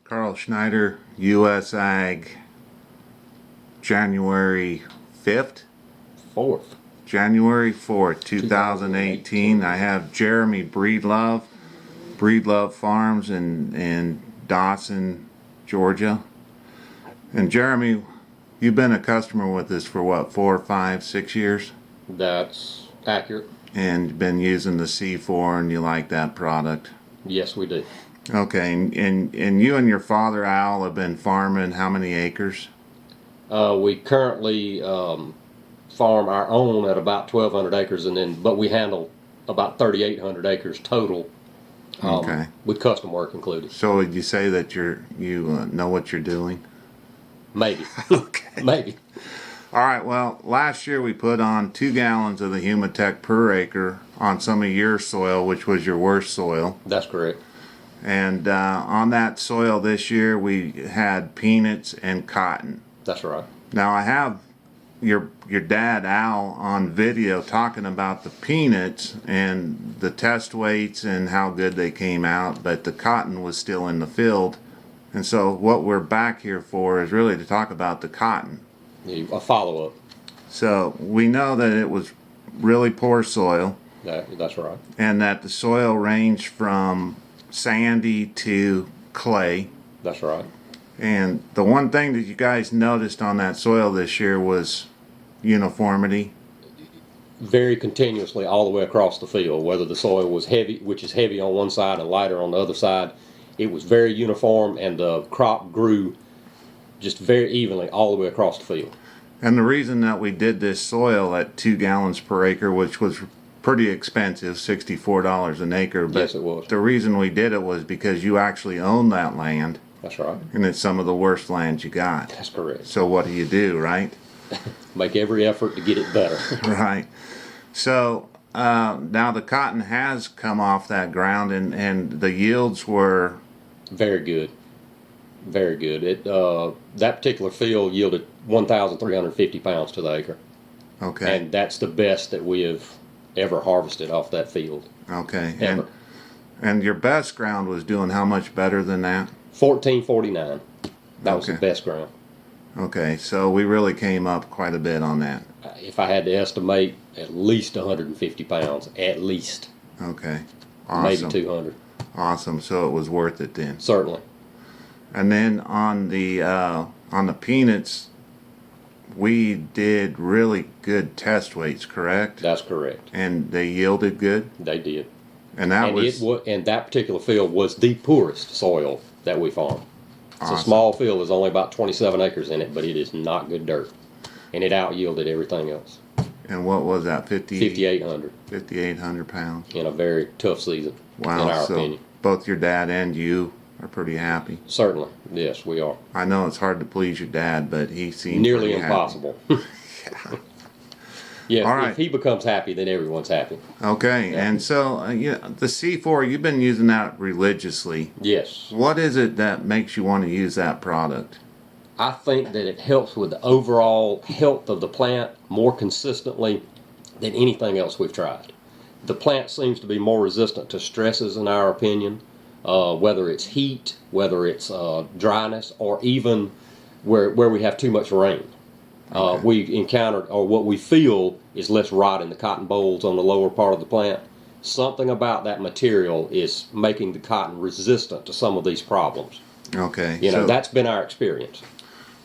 Carl Schneider, U.S. Ag, January 5th? 4th. January 4th, 2018. I have Jeremy Breedlove Farms in Dawson, Georgia. And Jeremy, you've been a customer with us for what, 4, 5, 6 years? That's accurate. And you've been using the C4 and you like that product? Yes, we do. Okay, and you and your father Al have been farming how many acres? We currently farm our own at about 1,200 acres, but we handle about 3,800 acres total. Okay. With custom work included. So would you say that you know what you're doing? Maybe. Okay. Maybe. All right, well, last year we put on 2 gallons of the Humatech per acre on some of your soil, which was your worst soil. That's correct. And on that soil this year we had peanuts and cotton. That's right. Now I have your dad Al on video talking about the peanuts and the test weights and how good they came out, but the cotton was still in the field. And so what we're back here for is really to talk about the cotton. A follow-up. So we know that it was really poor soil. That's right. And that the soil ranged from sandy to clay. That's right. And the one thing that you guys noticed on that soil this year was uniformity. Very continuously all the way across the field, whether the soil was heavy, which is heavy on one side and lighter on the other side, it was very uniform and the crop grew just very evenly all the way across the field. And the reason that we did this soil at 2 gallons per acre, which was pretty expensive, $64 an acre, but yes, it was. The reason we did it was because you actually own that land. That's right. And it's some of the worst lands you got. That's correct. So what do, right? Make every effort to get it better. Right. So now the cotton has come off that ground and the yields were... Very good. Very good. That particular field yielded 1,350 pounds to the acre. Okay. And that's the best that we have ever harvested off that field. Okay. Ever. And your best ground was doing how much better than that? 1449. That was the best ground. Okay, so we really came up quite a bit on that. If I had to estimate, at least 150 pounds, at least. Okay, awesome. Maybe 200. Awesome. So it was worth it then. Certainly. And then on the peanuts, we did really good test weights, correct? That's correct. And they yielded good. They did. And that and that particular field was the poorest soil that we farmed. It's a small field. There's only about 27 acres in it, but it is not good dirt, and it out yielded everything else. And what was that? 5,800. 5,800 pounds. In a very tough season. Wow. In our so opinion. Both your dad and you are pretty happy. Certainly, yes, we are. I know it's hard to please your dad, but he seems nearly pretty impossible. Yeah. Yes, all right. If he becomes happy, then everyone's happy. Okay, yeah. And so the C4, you've been using that religiously. Yes. What is it that makes you want to use that product? I think that it helps with the overall health of the plant more consistently than anything else we've tried. The plant seems to be more resistant to stresses, in our opinion, whether it's heat, whether it's dryness, or even where we have too much rain. We encountered, or what we feel is less rot in the cotton bolls on the lower part of the plant. Something about that material is making the cotton resistant to some of these problems. Okay. That's been our experience.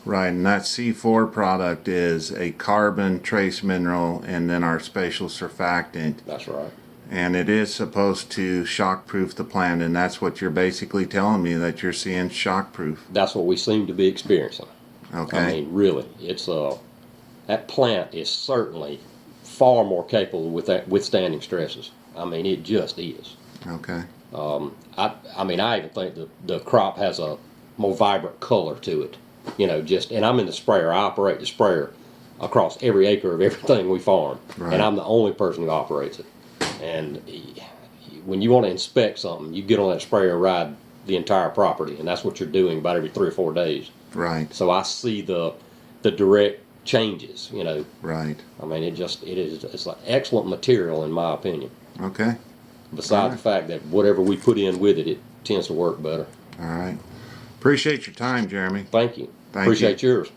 Right, and that C4 product is a carbon trace mineral and then our spatial surfactant. That's right. And it is supposed to shockproof the plant, and that's what you're basically telling me, that you're seeing shockproof. That's what we seem to be experiencing. Okay. I mean, really, it's that plant is certainly far more capable with withstanding stresses. I mean, it just is. Okay. I mean, I even think the crop has a more vibrant color to it. And I'm in the sprayer. I operate the sprayer across every acre of everything we farm, right. And I'm the only person who operates it. And when you want to inspect something, you get on that sprayer and ride the entire property, and that's what you're doing about every 3 or 4 days. Right. So I see the direct changes. Right. I mean, it's like excellent material in my opinion. Okay. Besides the fact that whatever we put in with it, it tends to work better. All right. Appreciate your time, Jeremy. Thank you. Thank Appreciate yours.